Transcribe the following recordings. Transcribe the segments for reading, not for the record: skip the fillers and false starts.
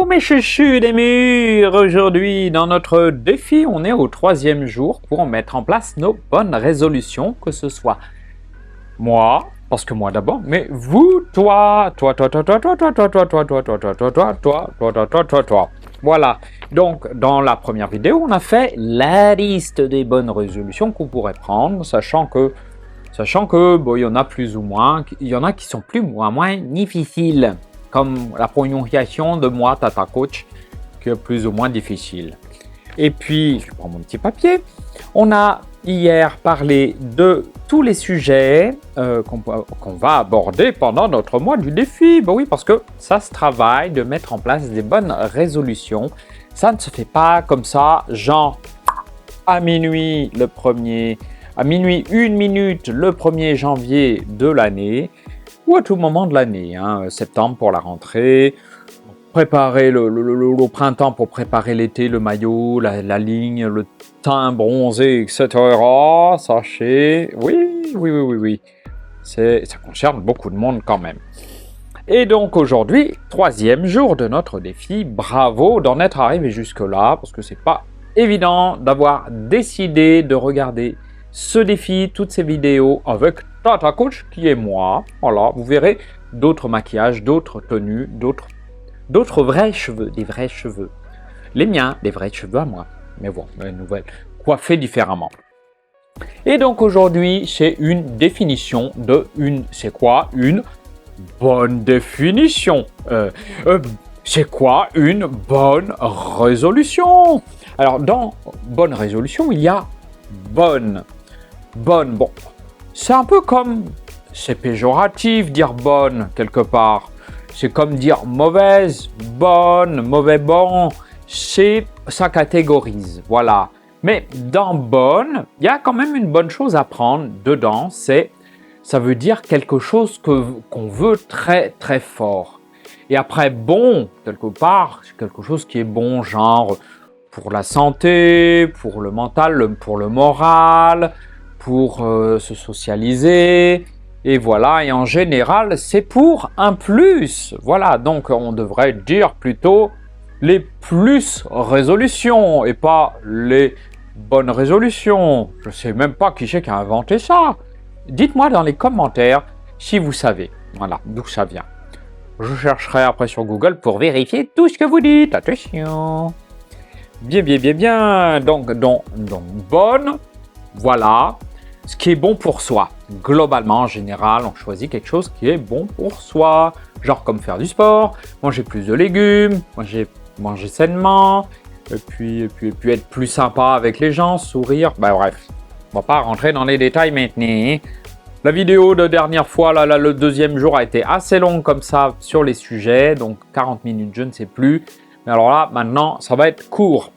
mes chouchous des murs. Aujourd'hui, dans notre défi, on est au 3e jour pour mettre en place nos bonnes résolutions, que ce soit moi, parce que moi d'abord, mais vous, toi. Voilà. Donc, dans la première vidéo, on a fait la liste des bonnes résolutions qu'on pourrait prendre, sachant que bon, il y en a plus ou moins, il y en a qui sont plus ou moins difficiles, comme la prononciation de moi, Tata Coach, qui est plus ou moins difficile. Et puis, je prends mon petit papier. On a hier parlé de tous les sujets qu'on va aborder pendant notre mois du défi. Ben oui, parce que ça se travaille de mettre en place des bonnes résolutions. Ça ne se fait pas comme ça, genre à minuit le 1er, à minuit 1 minute le 1er janvier de l'année, ou à tout moment de l'année, septembre pour la rentrée, préparer le printemps pour préparer l'été, le maillot, la ligne, le teint bronzé, etc. Sachez, oui. Ça concerne beaucoup de monde quand même. Et donc aujourd'hui, 3e jour de notre défi. Bravo d'en être arrivé jusque-là, parce que c'est pas évident d'avoir décidé de regarder ce défi, toutes ces vidéos avec Tata Coach qui est moi. Voilà, vous verrez d'autres maquillages, d'autres tenues, d'autres vrais cheveux, des vrais cheveux. Les miens, des vrais cheveux à moi. Mais bon, une nouvelle, coiffés différemment. Et donc aujourd'hui, c'est une définition de c'est quoi une bonne définition? C'est quoi une bonne résolution? Alors, dans bonne résolution, il y a bonne. Bon, c'est un peu comme, c'est péjoratif dire bonne quelque part. C'est comme dire mauvaise, bonne, mauvais, bon. Ça catégorise, voilà. Mais dans bonne, il y a quand même une bonne chose à prendre dedans. Ça veut dire quelque chose qu'on veut très très fort. Et après bon, quelque part, c'est quelque chose qui est bon, genre pour la santé, pour le mental, pour le moral, pour se socialiser. Et voilà, et en général, c'est pour un plus. Voilà, donc on devrait dire plutôt les plus résolutions et pas les bonnes résolutions. Je ne sais même pas qui c'est qui a inventé ça. Dites-moi dans les commentaires si vous savez. Voilà, d'où ça vient. Je chercherai après sur Google pour vérifier tout ce que vous dites. Attention. Bien. Donc bonne, voilà. Ce qui est bon pour soi. Globalement, en général, on choisit quelque chose qui est bon pour soi. Genre comme faire du sport, manger plus de légumes, manger sainement, et puis être plus sympa avec les gens, sourire. Ben bref, on va pas rentrer dans les détails maintenant. La vidéo de dernière fois, le 2e jour a été assez longue comme ça sur les sujets, donc 40 minutes, je ne sais plus. Mais alors là, maintenant, ça va être court.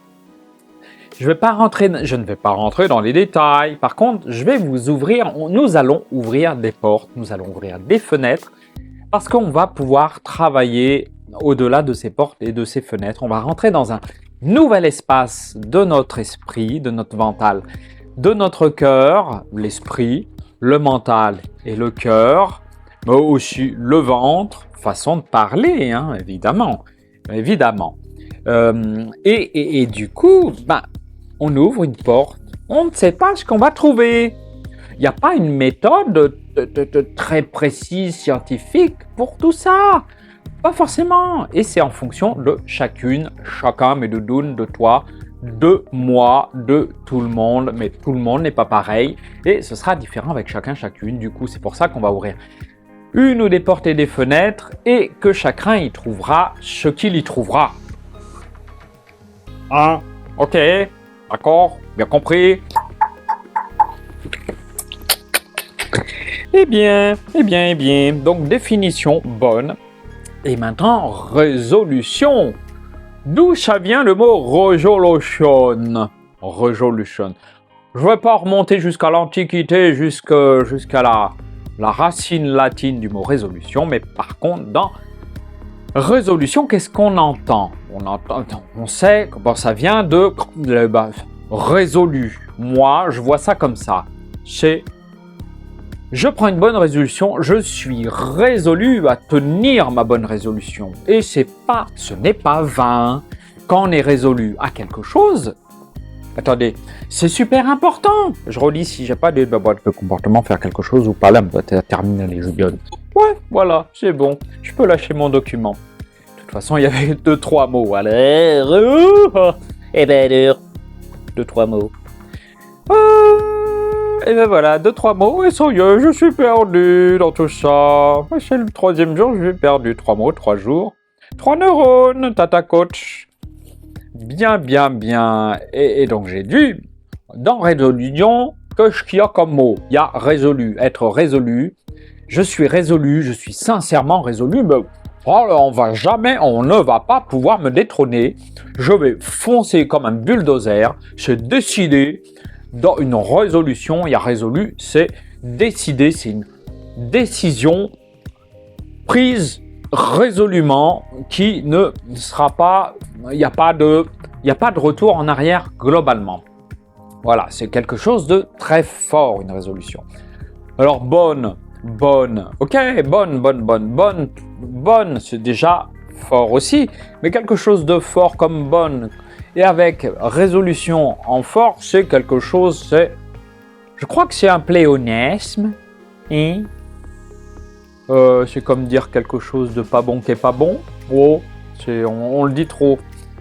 Je ne vais pas rentrer dans les détails. Par contre, nous allons ouvrir des portes, nous allons ouvrir des fenêtres, parce qu'on va pouvoir travailler au-delà de ces portes et de ces fenêtres. On va rentrer dans un nouvel espace de notre esprit, de notre mental, de notre cœur, l'esprit, le mental et le cœur, mais aussi le ventre, façon de parler, évidemment. Et du coup, on ouvre une porte, on ne sait pas ce qu'on va trouver. Il n'y a pas une méthode très précise, scientifique pour tout ça. Pas forcément. Et c'est en fonction de chacun, mais de Doun, de toi, de moi, de tout le monde. Mais tout le monde n'est pas pareil. Et ce sera différent avec chacune. Du coup, c'est pour ça qu'on va ouvrir une ou des portes et des fenêtres et que chacun y trouvera ce qu'il y trouvera. Ok. D'accord, bien compris. Eh bien. Donc, définition bonne. Et maintenant, résolution. D'où ça vient le mot resolution? Resolution. Je ne vais pas remonter jusqu'à l'Antiquité, jusqu'à la racine latine du mot résolution, mais par contre, dans résolution, qu'est-ce qu'on entend? On sait que ça vient de résolu. Moi, je vois ça comme ça. C'est Je prends une bonne résolution, je suis résolu à tenir ma bonne résolution. Et ce n'est pas vain. Quand on est résolu à quelque chose, attendez, c'est super important. Je relis si j'ai pas de comportement, faire quelque chose ou pas. Là, on va terminer les jeux. Ouais, voilà, c'est bon. Je peux lâcher mon document. De toute façon, il y avait 2-3 mots. Allez, et ben, 2-3 mots. Et ben voilà, 2-3 mots, et ça y est, je suis perdu dans tout ça. C'est le 3e jour, je suis perdu. 3 mots, 3 jours. 3 neurones, tata coach. Bien. Et donc j'ai dû, dans résolution, qu'est-ce qu'il y a comme mot? Il y a résolu, être résolu. Je suis résolu, je suis sincèrement résolu, mais on ne va pas pouvoir me détrôner. Je vais foncer comme un bulldozer. C'est décidé. Dans une résolution, il y a résolu, c'est décider, c'est une décision prise résolument qui ne sera pas, il n'y a pas de retour en arrière globalement. Voilà, c'est quelque chose de très fort, une résolution. Alors bonne, ok, bonne, c'est déjà fort aussi, mais quelque chose de fort comme bonne, et avec résolution en fort, c'est quelque chose, je crois que c'est un pléonasme, hein? C'est comme dire quelque chose de pas bon qui est pas bon. Oh, on le dit trop.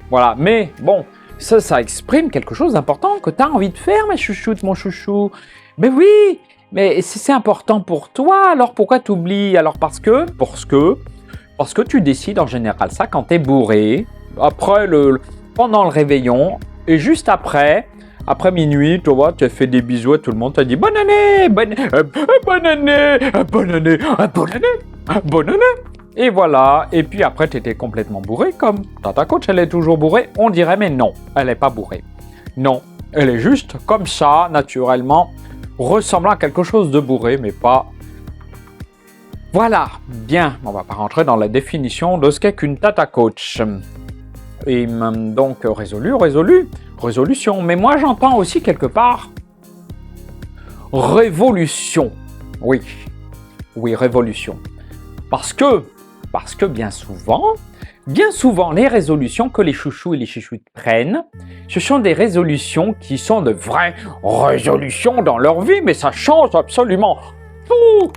Voilà, mais bon, ça exprime quelque chose d'important que tu as envie de faire, ma chouchoute, mon chouchou. Mais oui, mais c'est important pour toi, alors pourquoi t'oublies? Alors parce que tu décides en général ça quand t'es bourré, pendant le réveillon, et juste après minuit, tu vois, tu as fait des bisous à tout le monde, tu as dit bonne année. Et voilà, et puis après tu étais complètement bourré, comme ta coach, elle est toujours bourrée, on dirait, mais non, elle n'est pas bourrée. Non, elle est juste comme ça, naturellement, ressemblant à quelque chose de bourré, mais pas... Voilà, bien, on va pas rentrer dans la définition de ce qu'est qu'une tata coach. Et donc, résolution. Mais moi, j'entends aussi quelque part révolution. Oui, révolution. Parce que bien souvent, les résolutions que les chouchous et les chouchoutes prennent, ce sont des résolutions qui sont de vraies résolutions dans leur vie, mais ça change absolument tout.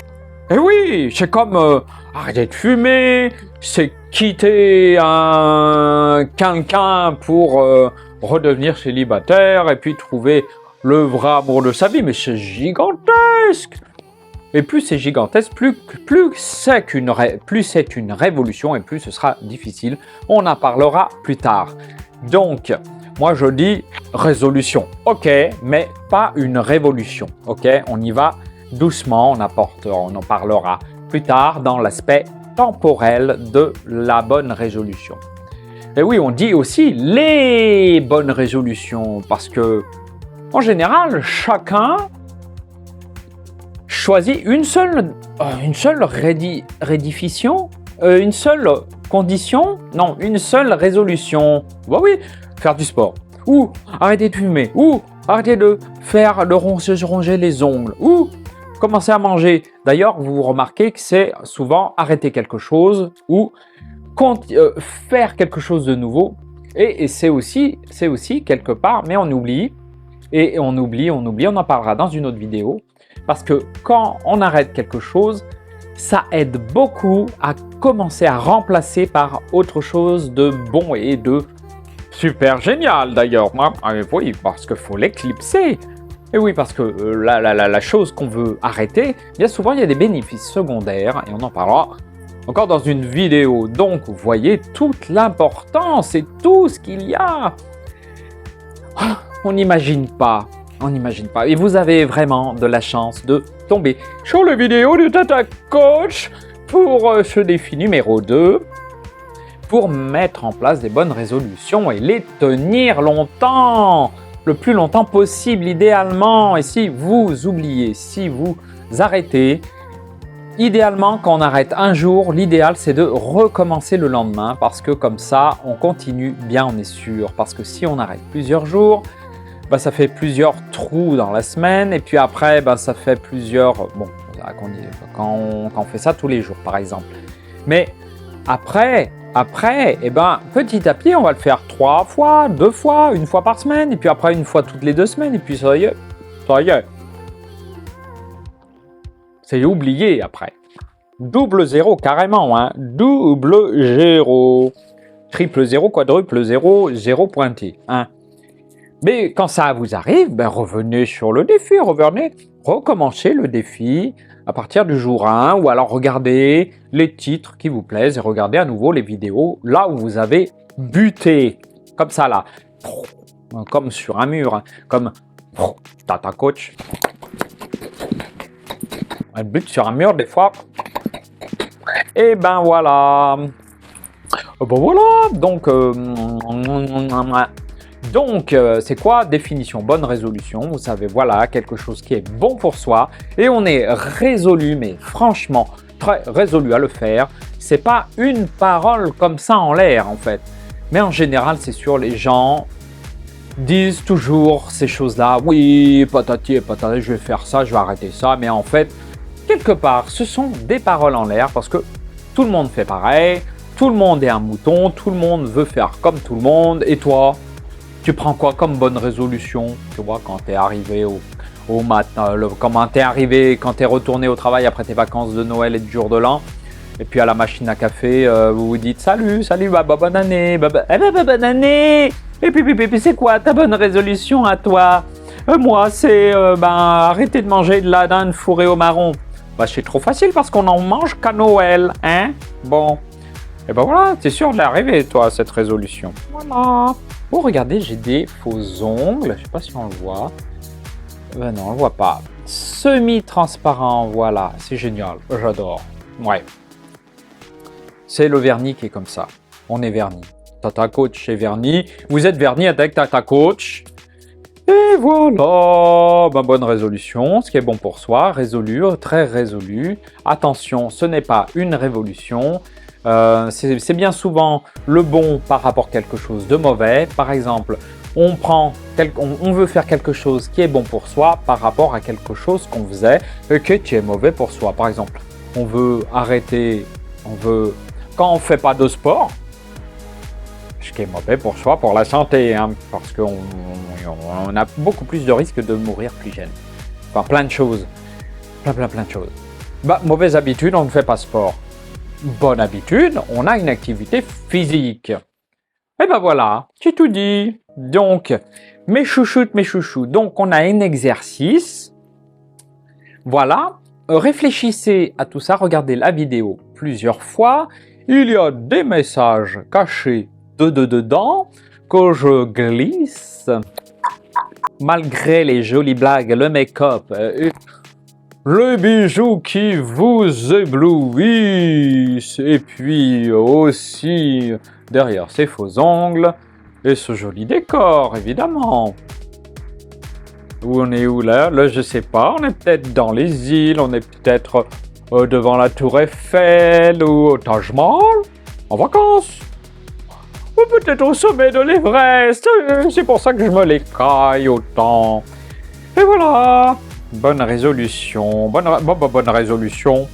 Et oui, c'est comme arrêter de fumer, c'est quitter quelqu'un pour redevenir célibataire et puis trouver le vrai amour de sa vie. Mais c'est gigantesque. Et plus c'est gigantesque, plus c'est une révolution et plus ce sera difficile. On en parlera plus tard. Donc, moi je dis résolution, ok, mais pas une révolution, ok. On y va doucement, on en parlera plus tard dans l'aspect temporel de la bonne résolution. Et oui, on dit aussi les bonnes résolutions parce que, en général, chacun choisit une seule rédification, une seule condition, non, une seule résolution. Bah oui, faire du sport, ou arrêter de fumer, ou arrêter de se ronger les ongles, ou commencer à manger. D'ailleurs, vous remarquez que c'est souvent arrêter quelque chose ou faire quelque chose de nouveau. Et c'est aussi quelque part, mais on oublie, on en parlera dans une autre vidéo. Parce que quand on arrête quelque chose, ça aide beaucoup à commencer à remplacer par autre chose de bon et de super génial d'ailleurs. Oui, parce qu'il faut l'éclipser. Et oui, parce que la chose qu'on veut arrêter, bien souvent, il y a des bénéfices secondaires, et on en parlera encore dans une vidéo. Donc, vous voyez toute l'importance et tout ce qu'il y a. On n'imagine pas. Et vous avez vraiment de la chance de tomber sur la vidéo du Tata Coach pour ce défi numéro 2, pour mettre en place des bonnes résolutions et les tenir longtemps. Le plus longtemps possible, idéalement. Et si vous oubliez, si vous arrêtez, idéalement, quand on arrête un jour, l'idéal, c'est de recommencer le lendemain parce que comme ça, on continue bien, on est sûr. Parce que si on arrête plusieurs jours, ça fait plusieurs trous dans la semaine et puis après, ça fait plusieurs... Bon, ça, quand on fait ça tous les jours, par exemple. Mais après, eh ben, petit à petit, on va le faire 3 fois, 2 fois, 1 fois par semaine, et puis après 1 fois toutes les 2 semaines, et puis ça y est. C'est oublié après. Double zéro, carrément, hein. Double zéro. Triple zéro, quadruple zéro, zéro pointé, hein. Mais quand ça vous arrive, ben revenez sur le défi, recommencez le défi à partir du jour 1, ou alors regardez les titres qui vous plaisent et regardez à nouveau les vidéos là où vous avez buté. Comme ça là, comme sur un mur, hein. Comme Tata Coach. Elle bute sur un mur des fois. Et ben voilà. Ben voilà, donc, c'est quoi définition? Bonne résolution, vous savez, voilà, quelque chose qui est bon pour soi, et on est résolu, mais franchement, très résolu à le faire. C'est pas une parole comme ça en l'air, en fait. Mais en général, c'est sûr, les gens disent toujours ces choses-là. Oui, patati et patati, je vais faire ça, je vais arrêter ça. Mais en fait, quelque part, ce sont des paroles en l'air, parce que tout le monde fait pareil, tout le monde est un mouton, tout le monde veut faire comme tout le monde, et toi, tu prends quoi comme bonne résolution? Tu vois, quand tu es arrivé au matin, comment t'es arrivé, quand tu es retourné au travail après tes vacances de Noël et du jour de l'an, et puis à la machine à café, vous vous dites salut, bonne année, bonne année. Et puis c'est quoi ta bonne résolution à toi? Moi, c'est arrêter de manger de la dinde fourrée au marron. Bah, c'est trop facile parce qu'on en mange qu'à Noël, hein? Bon. Et ben voilà, t'es sûr de l'arriver, toi, cette résolution. Voilà. Oh, regardez, j'ai des faux ongles. Je sais pas si on le voit. Ben non, on le voit pas. Semi-transparent, voilà. C'est génial. J'adore. Ouais. C'est le vernis qui est comme ça. On est vernis. Tata Coach est vernis. Vous êtes vernis avec Tata Coach. Et voilà, ma bonne résolution, ce qui est bon pour soi, résolu, très résolu. Attention, ce n'est pas une révolution. C'est bien souvent le bon par rapport à quelque chose de mauvais. Par exemple, on veut faire quelque chose qui est bon pour soi par rapport à quelque chose qu'on faisait et qui est mauvais pour soi. Par exemple, on veut arrêter, quand on ne fait pas de sport, ce qui est mauvais pour soi, pour la santé, hein, parce qu'on a beaucoup plus de risques de mourir plus jeune. Enfin, plein de choses. Plein de choses. Bah, mauvaise habitude, on ne fait pas sport. Bonne habitude, on a une activité physique. Et ben voilà, j'ai tout dit. Donc, mes chouchous, donc on a un exercice. Voilà, réfléchissez à tout ça, regardez la vidéo plusieurs fois. Il y a des messages cachés dedans que je glisse. Malgré les jolies blagues, le make-up, les bijoux qui vous éblouissent, et puis aussi derrière ces faux ongles et ce joli décor, évidemment. Où on est où là? Là, je sais pas, on est peut-être dans les îles, on est peut-être devant la Tour Eiffel ou au Taj Mahal, en vacances. Ou peut-être au sommet de l'Everest, c'est pour ça que je me l'écaille autant. Et voilà, bonne résolution, bonne résolution.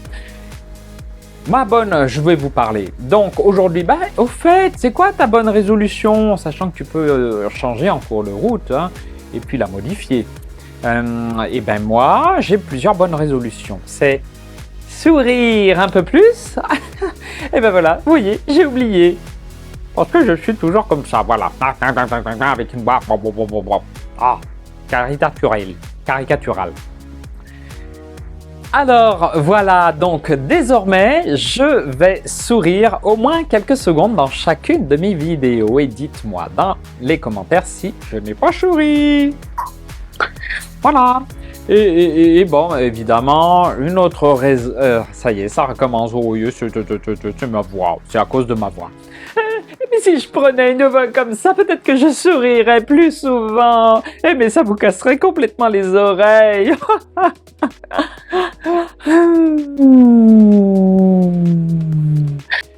Je vais vous parler. Donc aujourd'hui, au fait, c'est quoi ta bonne résolution? Sachant que tu peux changer en cours de route, hein, et puis la modifier. Et ben moi, j'ai plusieurs bonnes résolutions. C'est sourire un peu plus. Et ben voilà, vous voyez, j'ai oublié. Parce que je suis toujours comme ça, voilà. Avec une voix. Ah, caricatural. Alors, voilà, donc désormais, je vais sourire au moins quelques secondes dans chacune de mes vidéos. Et dites-moi dans les commentaires si je n'ai pas souri. Voilà. Et bon, évidemment, une autre raison... ça y est, ça recommence. Oh oui, c'est ma voix. C'est à cause de ma voix. Mais si je prenais une voix comme ça, peut-être que je sourirais plus souvent. Mais ça vous casserait complètement les oreilles.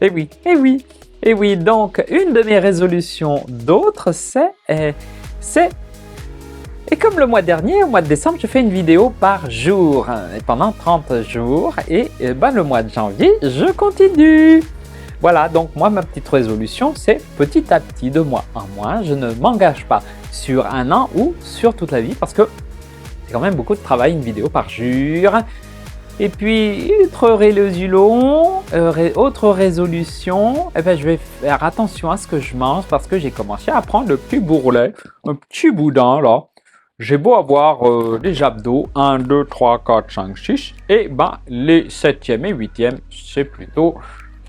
Et oui. Donc, une de mes résolutions d'autres, c'est Et comme le mois dernier, au mois de décembre, je fais une vidéo par jour, et pendant 30 jours. Et le mois de janvier, je continue. Voilà, donc moi, ma petite résolution, c'est petit à petit, de mois en mois. Je ne m'engage pas sur un an ou sur toute la vie parce que c'est quand même beaucoup de travail, une vidéo par jour. Et puis, autre résolution, je vais faire attention à ce que je mange parce que j'ai commencé à prendre le petit bourrelet, un petit boudin là. J'ai beau avoir des abdos, 1, 2, 3, 4, 5, 6, et les 7e et 8e, c'est plutôt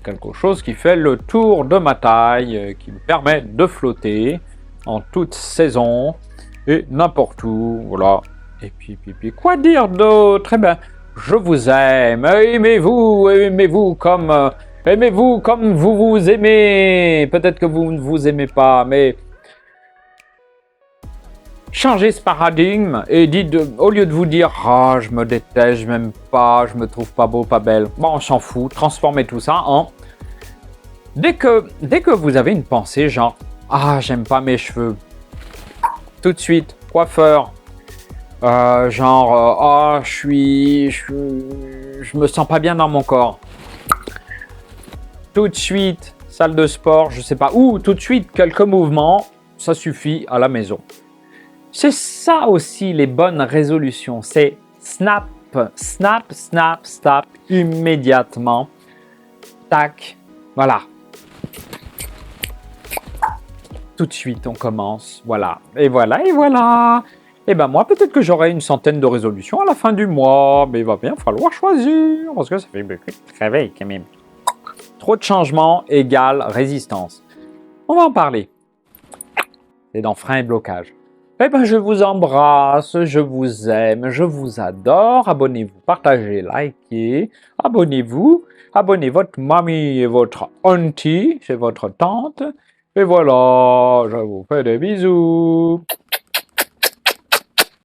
quelque chose qui fait le tour de ma taille, qui me permet de flotter en toute saison et n'importe où, voilà. Et puis, quoi dire d'autre? Eh bien, je vous aime, aimez-vous comme vous vous aimez. Peut-être que vous ne vous aimez pas, mais changez ce paradigme et dites, au lieu de vous dire « Ah, je me déteste, je m'aime pas, je me trouve pas beau, pas belle », bon, on s'en fout, transformez tout ça en... Dès que vous avez une pensée genre « Ah, j'aime pas mes cheveux », tout de suite, coiffeur, ah, je me sens pas bien dans mon corps. Tout de suite, salle de sport, je sais pas où, tout de suite, quelques mouvements, ça suffit à la maison. C'est ça aussi les bonnes résolutions, c'est snap, immédiatement. Tac, voilà. Tout de suite, on commence, voilà. Et voilà. Et moi, peut-être que j'aurai une centaine de résolutions à la fin du mois, mais il va bien falloir choisir, parce que ça fait beaucoup de travail quand même. Trop de changements égale résistance. On va en parler. C'est dans frein et blocage. Je vous embrasse, je vous aime, je vous adore. Abonnez-vous, partagez, likez. Abonnez-vous, abonnez votre mamie et votre auntie, c'est votre tante. Et voilà, je vous fais des bisous.